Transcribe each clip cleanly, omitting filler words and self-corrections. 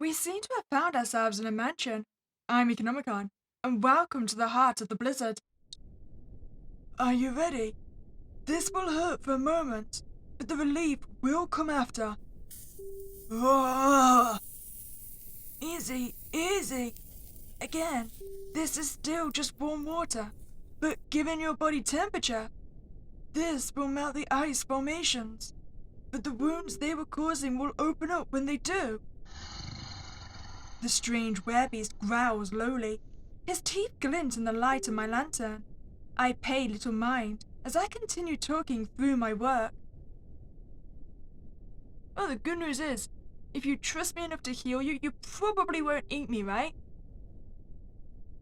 We seem to have found ourselves in a mansion. I'm Meek Nomicon, and welcome to the heart of the blizzard. Are you ready? This will hurt for a moment, but the relief will come after. Ah! Easy, easy. Again, this is still just warm water, but given your body temperature, this will melt the ice formations. But the wounds they were causing will open up when they do. The strange werebeast growls lowly. His teeth glint in the light of my lantern. I pay little mind as I continue talking through my work. Well, the good news is, if you trust me enough to heal you, you probably won't eat me, right?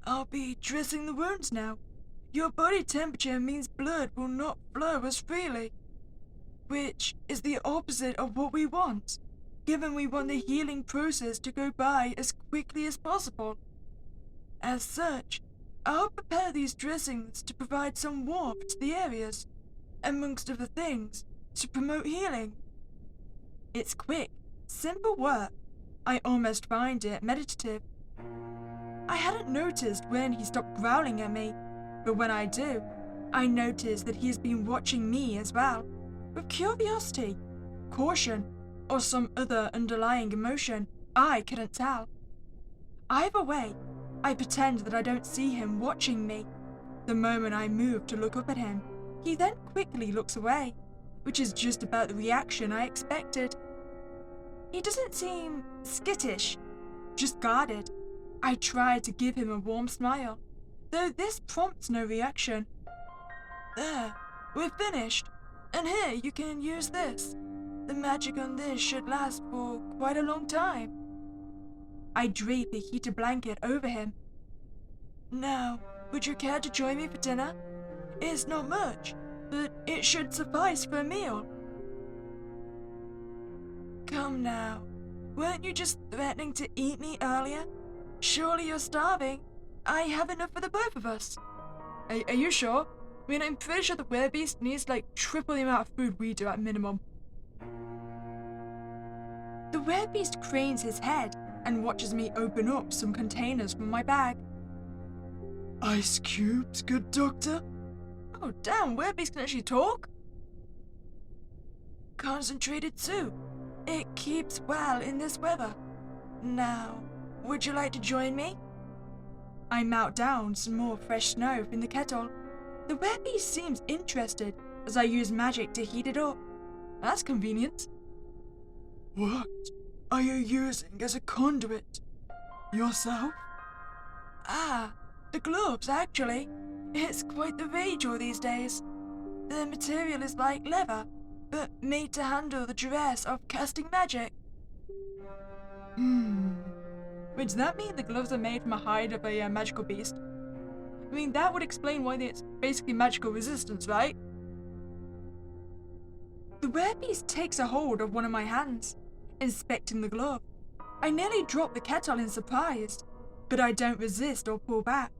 I'll be dressing the wounds now. Your body temperature means blood will not flow as freely, which is the opposite of what we want, given we want the healing process to go by as quickly as possible. As such, I'll prepare these dressings to provide some warmth to the areas, amongst other things, to promote healing. It's quick, simple work. I almost find it meditative. I hadn't noticed when he stopped growling at me, but when I do, I notice that he has been watching me as well, with curiosity, caution, or some other underlying emotion I couldn't tell. Either way, I pretend that I don't see him watching me. The moment I move to look up at him, he then quickly looks away, which is just about the reaction I expected. He doesn't seem skittish, just guarded. I try to give him a warm smile, though this prompts no reaction. There, we're finished, and here you can use this. The magic on this should last for quite a long time. I drape a heated blanket over him. Now, would you care to join me for dinner? It's not much, but it should suffice for a meal. Come now, weren't you just threatening to eat me earlier? Surely you're starving. I have enough for the both of us. Are you sure? I mean, I'm pretty sure the Werebeast needs like triple the amount of food we do at minimum. The Werebeast cranes his head and watches me open up some containers from my bag. Ice cubes, good doctor? Oh damn, Werebeast can actually talk? Concentrated soup. It keeps well in this weather. Now, would you like to join me? I melt down some more fresh snow from the kettle. The Werebeast seems interested as I use magic to heat it up. That's convenient. What are you using as a conduit? Yourself? Ah, the gloves, actually. It's quite the rage all these days. The material is like leather, but made to handle the duress of casting magic. Wait, does that mean the gloves are made from a hide of a magical beast? I mean, that would explain why it's basically magical resistance, right? The Werebeast takes a hold of one of my hands, inspecting the glove. I nearly drop the kettle in surprise, but I don't resist or pull back.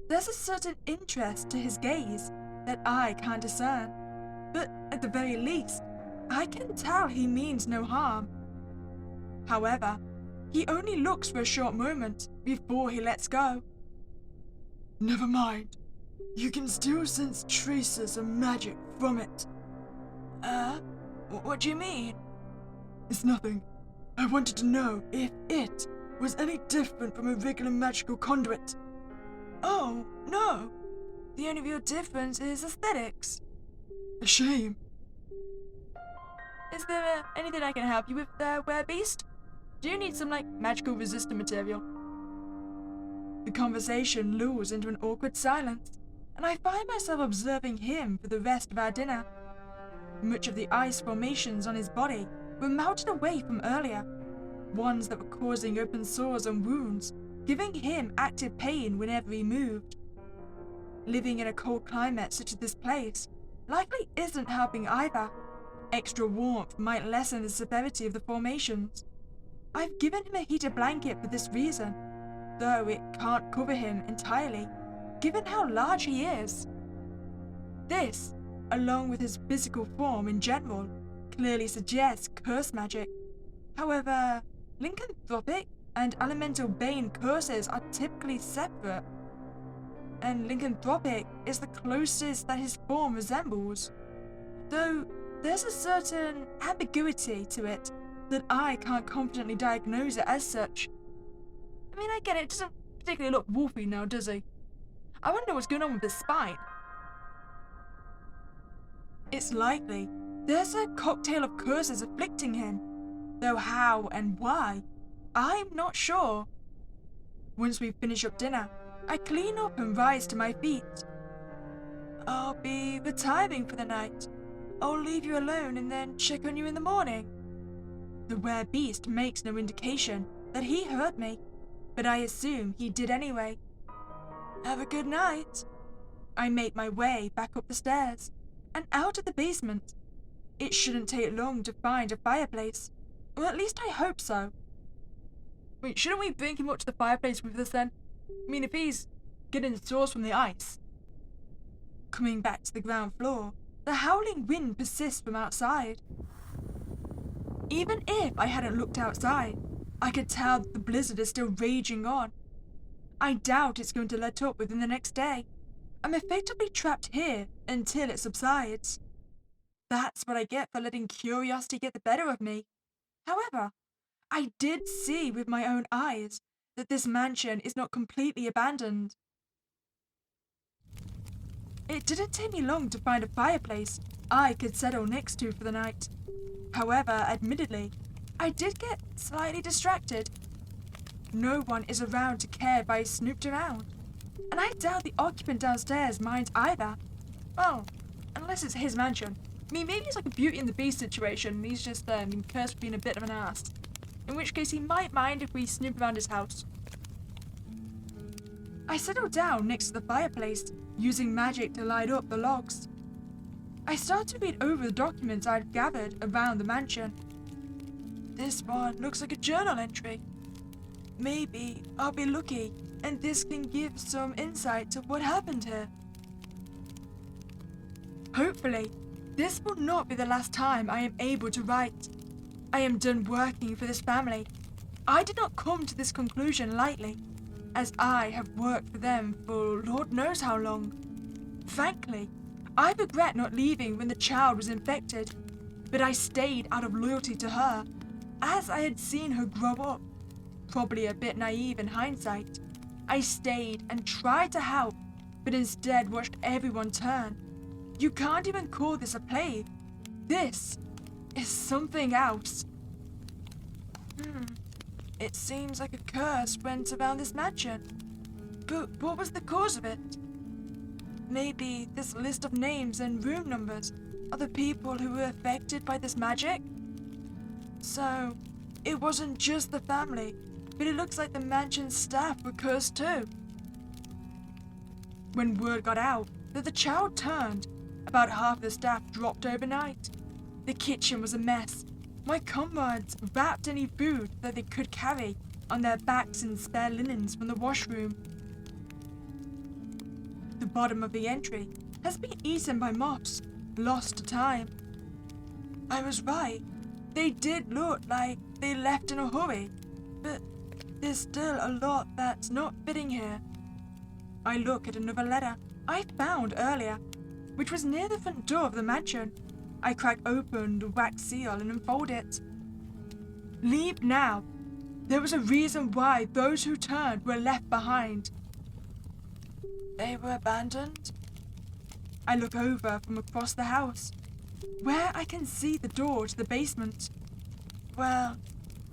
There's a certain interest to his gaze that I can't discern, but at the very least, I can tell he means no harm. However, he only looks for a short moment before he lets go. Never mind. You can still sense traces of magic from it. What do you mean? It's nothing. I wanted to know if it was any different from a regular magical conduit. Oh, no. The only real difference is aesthetics. A shame. Is there anything I can help you with there, Werebeast? Do you need some, magical resistant material? The conversation lulls into an awkward silence, and I find myself observing him for the rest of our dinner. Much of the ice formations on his body were melted away from earlier, ones that were causing open sores and wounds, giving him active pain whenever he moved. Living in a cold climate such as this place likely isn't helping either. Extra warmth might lessen the severity of the formations. I've given him a heated blanket for this reason, though it can't cover him entirely, given how large he is. This, along with his physical form in general, clearly suggests curse magic. However, Lycanthropic and elemental bane curses are typically separate, and lycanthropic is the closest that his form resembles, though there's a certain ambiguity to it that I can't confidently diagnose it as such. I mean, I get it doesn't particularly look wolfy now, does he? I wonder what's going on with his spine. It's likely there's a cocktail of curses afflicting him, though how and why, I'm not sure. Once we finish up dinner, I clean up and rise to my feet. I'll be retiring for the night. I'll leave you alone and then check on you in the morning. The Werebeast makes no indication that he heard me, but I assume he did anyway. Have a good night. I make my way back up the stairs and out of the basement. It shouldn't take long to find a fireplace, or at least I hope so. Wait, shouldn't we bring him up to the fireplace with us then? I mean, if he's getting sores from the ice. Coming back to the ground floor, the howling wind persists from outside. Even if I hadn't looked outside, I could tell that the blizzard is still raging on. I doubt it's going to let up within the next day. I'm effectively trapped here until it subsides. That's what I get for letting curiosity get the better of me. However, I did see with my own eyes that this mansion is not completely abandoned. It didn't take me long to find a fireplace I could settle next to for the night. However, admittedly, I did get slightly distracted. No one is around to care if I snooped around, and I doubt the occupant downstairs minds either. Well, unless it's his mansion. I mean, maybe it's like a Beauty and the Beast situation, and he's just cursed for being a bit of an ass. In which case he might mind if we snoop around his house. I settled down next to the fireplace, using magic to light up the logs. I started to read over the documents I'd gathered around the mansion. This one looks like a journal entry. Maybe I'll be lucky, and this can give some insight to what happened here. Hopefully, this will not be the last time I am able to write. I am done working for this family. I did not come to this conclusion lightly, as I have worked for them for Lord knows how long. Frankly, I regret not leaving when the child was infected, but I stayed out of loyalty to her, as I had seen her grow up. Probably a bit naive in hindsight. I stayed and tried to help, but instead watched everyone turn. You can't even call this a plague. This is something else. It seems like a curse went around this mansion. But what was the cause of it? Maybe this list of names and room numbers are the people who were affected by this magic? So, it wasn't just the family, but it looks like the mansion's staff were cursed too. When word got out that the child turned, about half the staff dropped overnight. The kitchen was a mess. My comrades wrapped any food that they could carry on their backs in spare linens from the washroom. The bottom of the entry has been eaten by moths, lost to time. I was right. They did look like they left in a hurry, but there's still a lot that's not fitting here. I look at another letter I found earlier, which was near the front door of the mansion. I crack open the wax seal and unfold it. Leave now. There was a reason why those who turned were left behind. They were abandoned? I look over from across the house, where I can see the door to the basement. Well,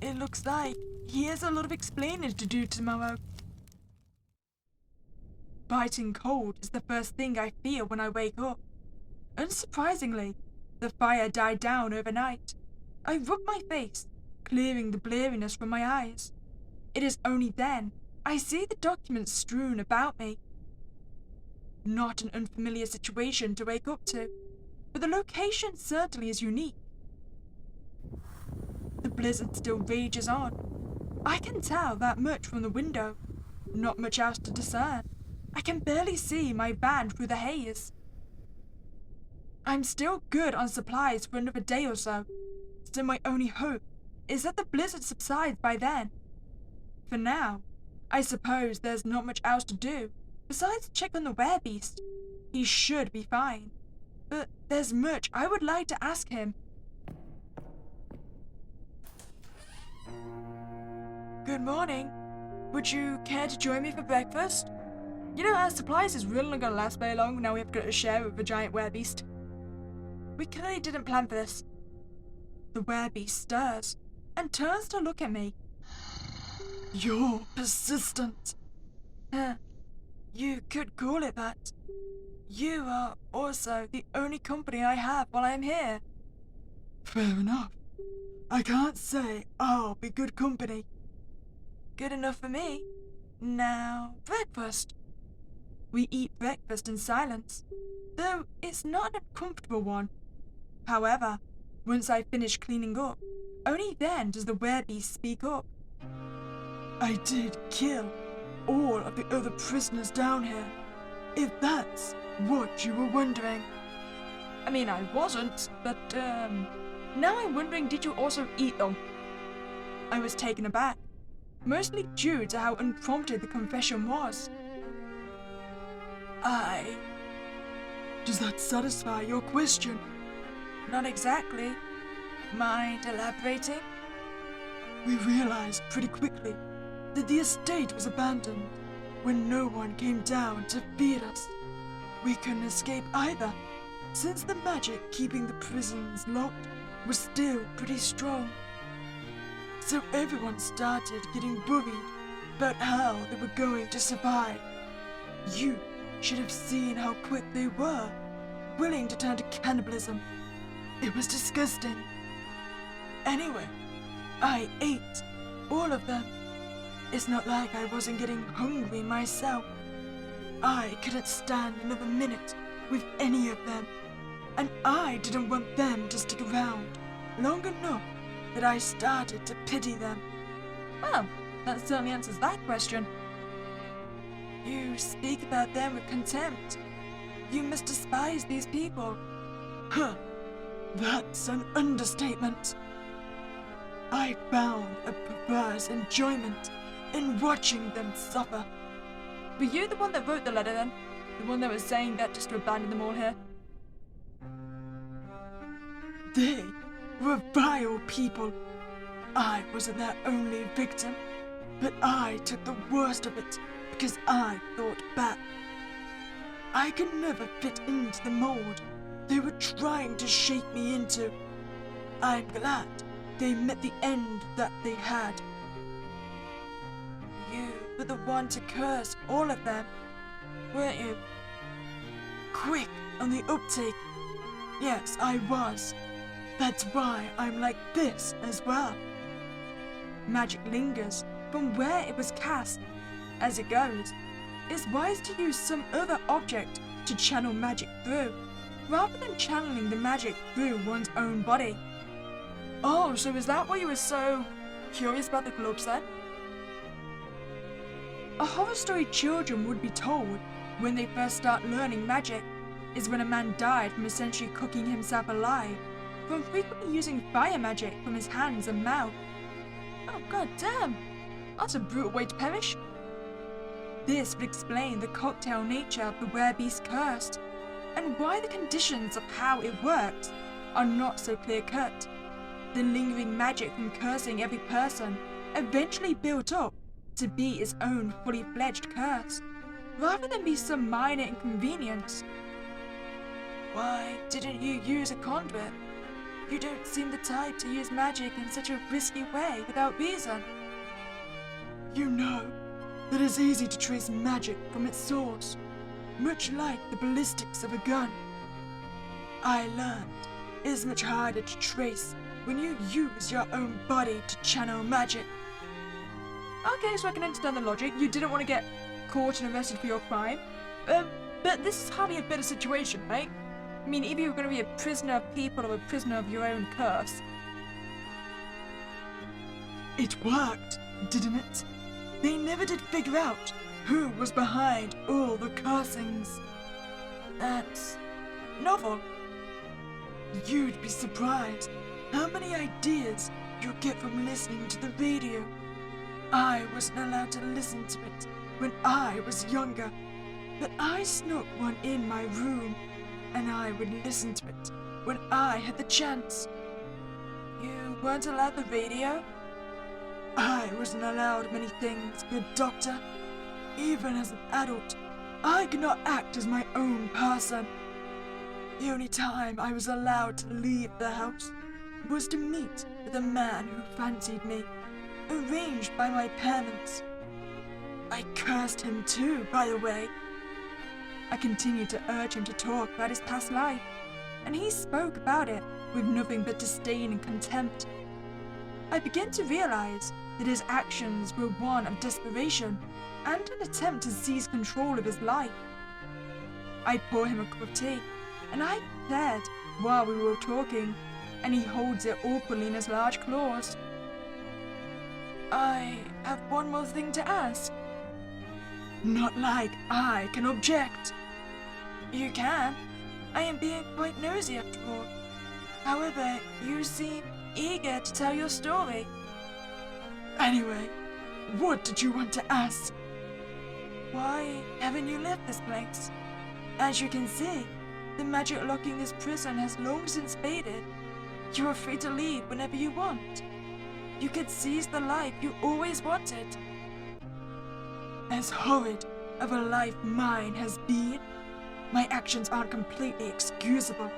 it looks like he has a lot of explaining to do tomorrow. Biting cold is the first thing I feel when I wake up. Unsurprisingly, the fire died down overnight. I rub my face, clearing the bleariness from my eyes. It is only then I see the documents strewn about me. Not an unfamiliar situation to wake up to, but the location certainly is unique. The blizzard still rages on. I can tell that much from the window. Not much else to discern. I can barely see my van through the haze. I'm still good on supplies for another day or so, so my only hope is that the blizzard subsides by then. For now, I suppose there's not much else to do besides check on the Werebeast. He should be fine, but there's much I would like to ask him. Good morning. Would you care to join me for breakfast? You know, our supplies is really not gonna last very long now we have got to share with the giant Werebeast. We clearly didn't plan for this. The Werebeast stirs and turns to look at me. You're persistent. You could call it that. You are also the only company I have while I am here. Fair enough. I can't say I'll be good company. Good enough for me. Now, breakfast. We eat breakfast in silence, though it's not an uncomfortable one. However, once I finish cleaning up, only then does the Werebeast speak up. I did kill all of the other prisoners down here, if that's what you were wondering. I mean, I wasn't, but, now I'm wondering, did you also eat them? I was taken aback, mostly due to how unprompted the confession was. Does that satisfy your question? Not exactly. Mind elaborating? We realized pretty quickly that the estate was abandoned when no one came down to feed us. We couldn't escape either, since the magic keeping the prisons locked was still pretty strong. So everyone started getting worried about how they were going to survive. You should have seen how quick they were, willing to turn to cannibalism. It was disgusting. Anyway, I ate all of them. It's not like I wasn't getting hungry myself. I couldn't stand another minute with any of them, and I didn't want them to stick around long enough that I started to pity them. Well, that certainly answers that question. You speak about them with contempt. You must despise these people. Huh, that's an understatement. I found a perverse enjoyment in watching them suffer. Were you the one that wrote the letter then? The one that was saying that just to abandon them all here? They were vile people. I wasn't their only victim, but I took the worst of it because I thought back. I could never fit into the mold they were trying to shape me into. I'm glad they met the end that they had. You were the one to curse all of them, weren't you? Quick on the uptake. Yes, I was. That's why I'm like this as well. Magic lingers from where it was cast. As it goes, it's wise to use some other object to channel magic through, rather than channeling the magic through one's own body. Oh, so is that why you were so curious about the gloves then? A horror story children would be told when they first start learning magic is when a man died from essentially cooking himself alive from frequently using fire magic from his hands and mouth. Oh god damn, that's a brutal way to perish. This would explain the cocktail nature of the Werebeast curse, and why the conditions of how it works are not so clear-cut. The lingering magic from cursing every person eventually built up to be its own fully fledged curse, rather than be some minor inconvenience. Why didn't you use a conduit? You don't seem the type to use magic in such a risky way without reason. You know that it's easy to trace magic from its source, much like the ballistics of a gun. I learned it's much harder to trace when you use your own body to channel magic. Okay, so I can understand the logic. You didn't want to get caught and arrested for your crime. But this is hardly a better situation, right? I mean, either you're going to be a prisoner of people or a prisoner of your own curse. It worked, didn't it? They never did figure out who was behind all the cursings. That's novel. You'd be surprised how many ideas you get from listening to the radio. I wasn't allowed to listen to it when I was younger, but I snuck one in my room, and I would listen to it when I had the chance. You weren't allowed the radio? I wasn't allowed many things, good doctor. Even as an adult, I could not act as my own person. The only time I was allowed to leave the house was to meet with a man who fancied me, arranged by my parents. I cursed him too, by the way. I continued to urge him to talk about his past life, and he spoke about it with nothing but disdain and contempt. I began to realize that his actions were one of desperation and an attempt to seize control of his life. I pour him a cup of tea, and I stared while we were talking, and he holds it awkwardly in his large claws. I have one more thing to ask. Not like I can object. You can. I am being quite nosy after all. However, you seem eager to tell your story. Anyway, what did you want to ask? Why haven't you left this place? As you can see, the magic locking this prison has long since faded. You are free to leave whenever you want. You could seize the life you always wanted. As horrid of a life mine has been, my actions aren't completely excusable.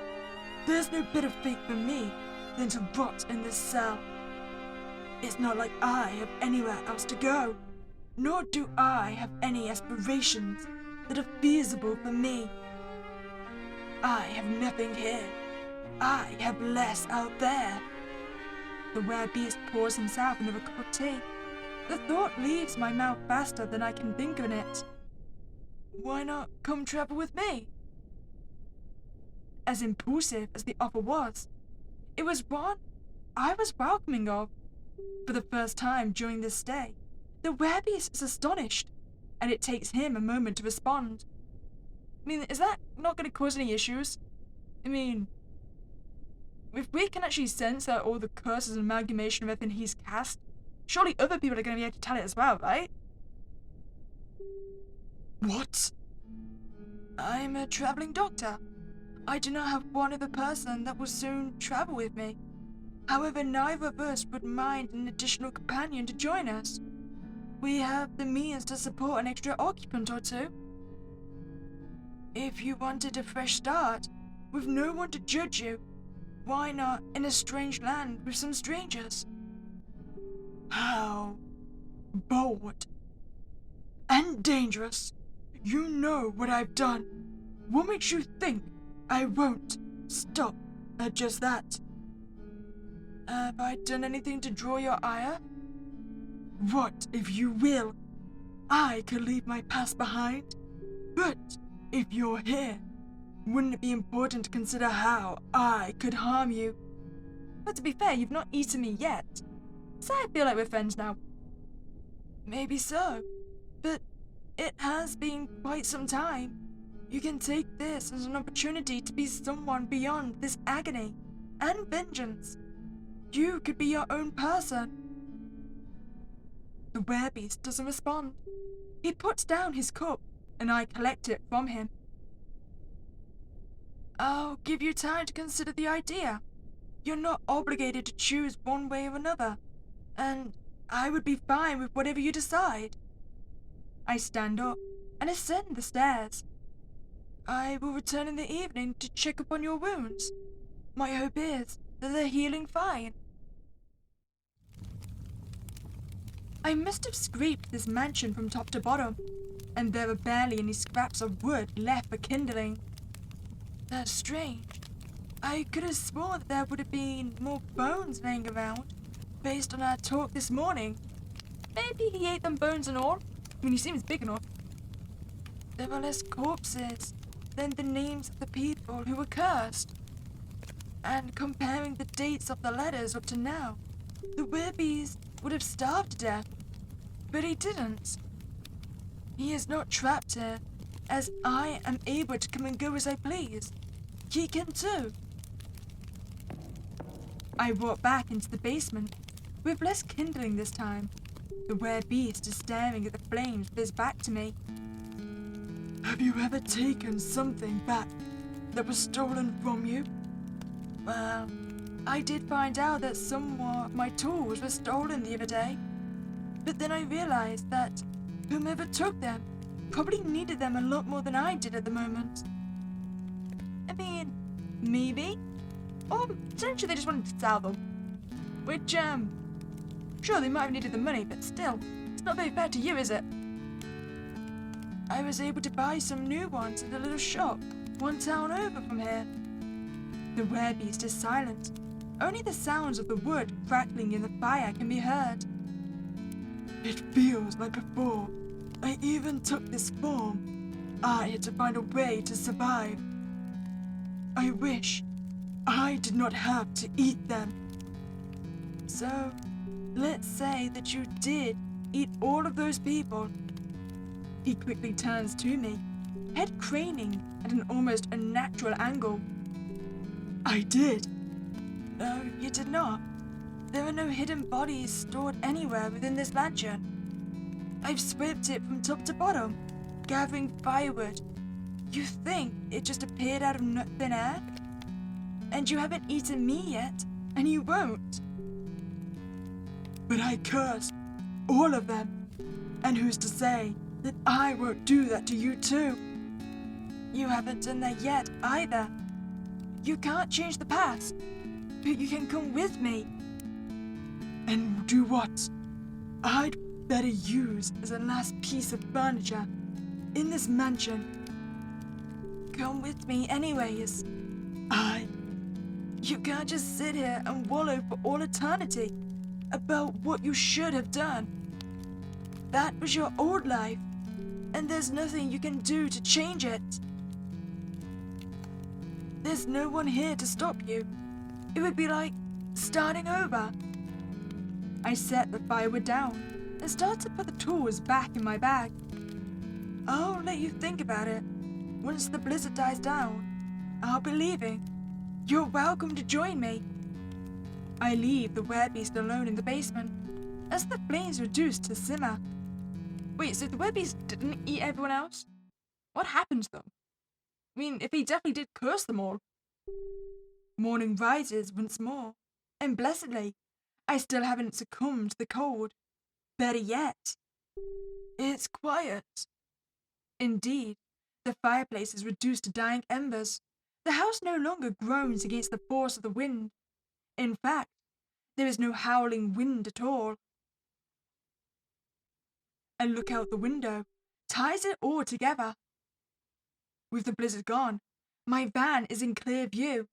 There's no better fate for me than to rot in this cell. It's not like I have anywhere else to go, nor do I have any aspirations that are feasible for me. I have nothing here. I have less out there. The Werebeast pours himself another cup of tea. The thought leaves my mouth faster than I can think of it. Why not come travel with me? As impulsive as the offer was, it was one I was welcoming of. For the first time during this stay, the Werebeast is astonished, and it takes him a moment to respond. I mean, is that not going to cause any issues? I mean, if we can actually sense that all the curses and amalgamation of everything he's cast, surely other people are going to be able to tell it as well, right? What? I'm a traveling doctor. I do not have one other person that will soon travel with me. However, neither of us would mind an additional companion to join us. We have the means to support an extra occupant or two. If you wanted a fresh start, with no one to judge you, why not in a strange land with some strangers? How bold and dangerous. You know what I've done. What makes you think I won't stop at just that? Have I done anything to draw your ire? What if you will? I could leave my past behind. But if you're here, wouldn't it be important to consider how I could harm you? But to be fair, you've not eaten me yet, so I feel like we're friends now. Maybe so, but it has been quite some time. You can take this as an opportunity to be someone beyond this agony and vengeance. You could be your own person. The Werebeast doesn't respond. He puts down his cup, and I collect it from him. I'll give you time to consider the idea. You're not obligated to choose one way or another, and I would be fine with whatever you decide. I stand up and ascend the stairs. I will return in the evening to check up on your wounds. My hope is that they're healing fine. I must have scraped this mansion from top to bottom, and there are barely any scraps of wood left for kindling. That's strange. I could have sworn that there would have been more bones laying around, based on our talk this morning. Maybe he ate them bones and all. I mean, he seems big enough. There are less corpses than the names of the people who were cursed. And comparing the dates of the letters up to now, the Werebeast would have starved to death. But he didn't. He is not trapped here, as I am able to come and go as I please. He can too. I walk back into the basement with less kindling this time. The Werebeast is staring at the flames with his back to me. Have you ever taken something back that was stolen from you? Well, I did find out that some of my tools were stolen the other day. But then I realized that whomever took them probably needed them a lot more than I did at the moment. I mean, maybe. Or potentially they just wanted to sell them. Which, sure they might have needed the money, but still, it's not very fair to you, is it? I was able to buy some new ones at a little shop one town over from here. The Werebeast is silent. Only the sounds of the wood crackling in the fire can be heard. It feels like before I even took this form, I had to find a way to survive. I wish I did not have to eat them. So, let's say that you did eat all of those people. He quickly turns to me, head craning at an almost unnatural angle. I did. No, you did not. There are no hidden bodies stored anywhere within this mansion. I've swept it from top to bottom, gathering firewood. You think it just appeared out of thin air? And you haven't eaten me yet, and you won't. But I cursed all of them. And who's to say that I won't do that to you too? You haven't done that yet either. You can't change the past, but you can come with me. And do what I'd better use as a last piece of furniture in this mansion. Come with me anyways. You can't just sit here and wallow for all eternity about what you should have done. That was your old life, and there's nothing you can do to change it. There's no one here to stop you. It would be like starting over. I set the firewood down and start to put the tools back in my bag. I'll let you think about it. Once the blizzard dies down, I'll be leaving. You're welcome to join me. I leave the Werebeast alone in the basement as the flames reduce to simmer. Wait, so the Werebeast didn't eat everyone else? What happened to them? I mean, if he definitely did curse them all. Morning rises once more, and blessedly, I still haven't succumbed to the cold. Better yet, it's quiet. Indeed, the fireplace is reduced to dying embers. The house no longer groans against the force of the wind. In fact, there is no howling wind at all. A look out the window ties it all together. With the blizzard gone, my van is in clear view.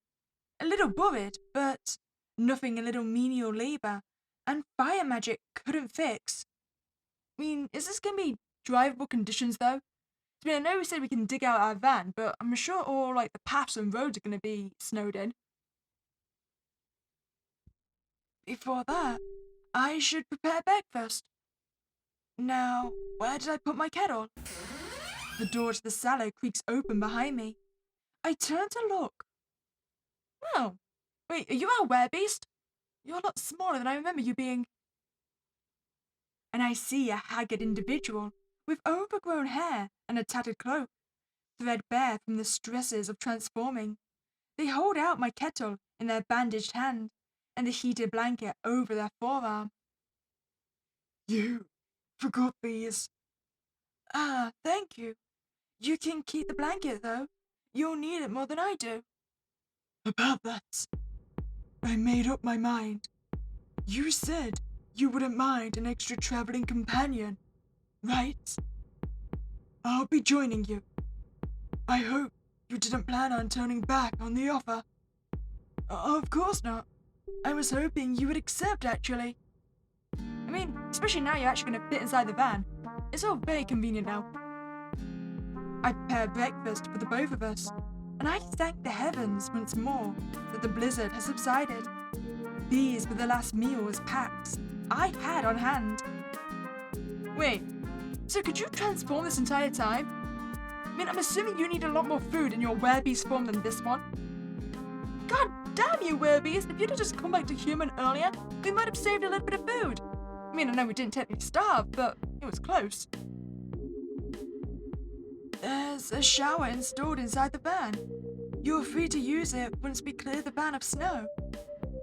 A little worried, but nothing a little menial labor and fire magic couldn't fix. I mean, is this going to be drivable conditions though? I mean, I know we said we can dig out our van, but I'm sure all the paths and roads are going to be snowed in. Before that, I should prepare breakfast. Now, where did I put my kettle? The door to the cellar creaks open behind me. I turn to look. Oh, wait, are you our Werebeast? You're a lot smaller than I remember you being. And I see a haggard individual with overgrown hair and a tattered cloak, threadbare from the stresses of transforming. They hold out my kettle in their bandaged hand and the heated blanket over their forearm. You forgot these. Ah, thank you. You can keep the blanket, though. You'll need it more than I do. About that, I made up my mind. You said you wouldn't mind an extra traveling companion, right? I'll be joining you. I hope you didn't plan on turning back on the offer. Of course not. I was hoping you would accept, actually. I mean, especially now you're actually going to fit inside the van. It's all very convenient now. I prepared breakfast for the both of us, and I thank the heavens once more that the blizzard has subsided. These were the last meals packs I had on hand. Wait, so could you transform this entire time? I mean, I'm assuming you need a lot more food in your Werebeast form than this one. God damn blame you, Werebeast. If you'd have just come back to human earlier, we might have saved a little bit of food. I mean, I know we didn't technically starve, but it was close. There's a shower installed inside the van. You're free to use it once we clear the van of snow.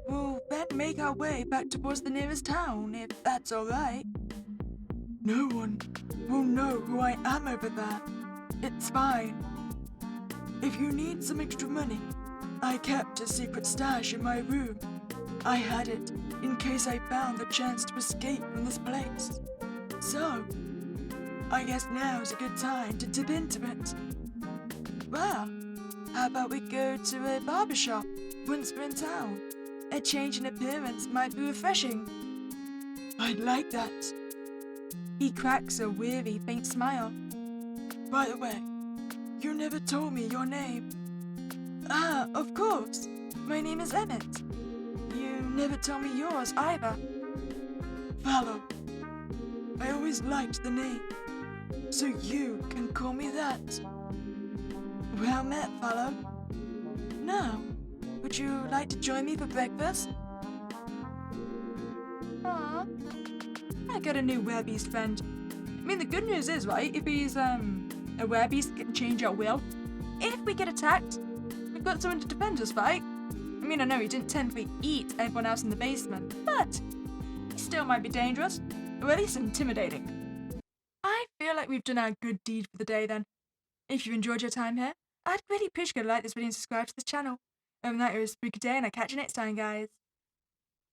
We'll then make our way back towards the nearest town, if that's alright. No one will know who I am over there. It's fine. If you need some extra money, I kept a secret stash in my room. I had it in case I found the chance to escape from this place. So, I guess now's a good time to dip into it. Well, how about we go to a barbershop once we're in town? A change in appearance might be refreshing. I'd like that. He cracks a weary, faint smile. By the way, you never told me your name. Ah, of course. My name is Emmett. You never told me yours either. Fallow. I always liked the name, so you can call me that. Well met, Fallow. Now, would you like to join me for breakfast? Aw, I got a new Werebeast friend. I mean, the good news is, right, if he's a Werebeast can change at will. If we get attacked, we've got someone to defend us, right? I mean, I know he didn't technically eat everyone else in the basement, but he still might be dangerous, or at least intimidating. I feel like we've done our good deed for the day then. If you enjoyed your time here, I'd really appreciate you to like this video and subscribe to the channel. Other than that, it was a spooky day, and I'll catch you next time, guys.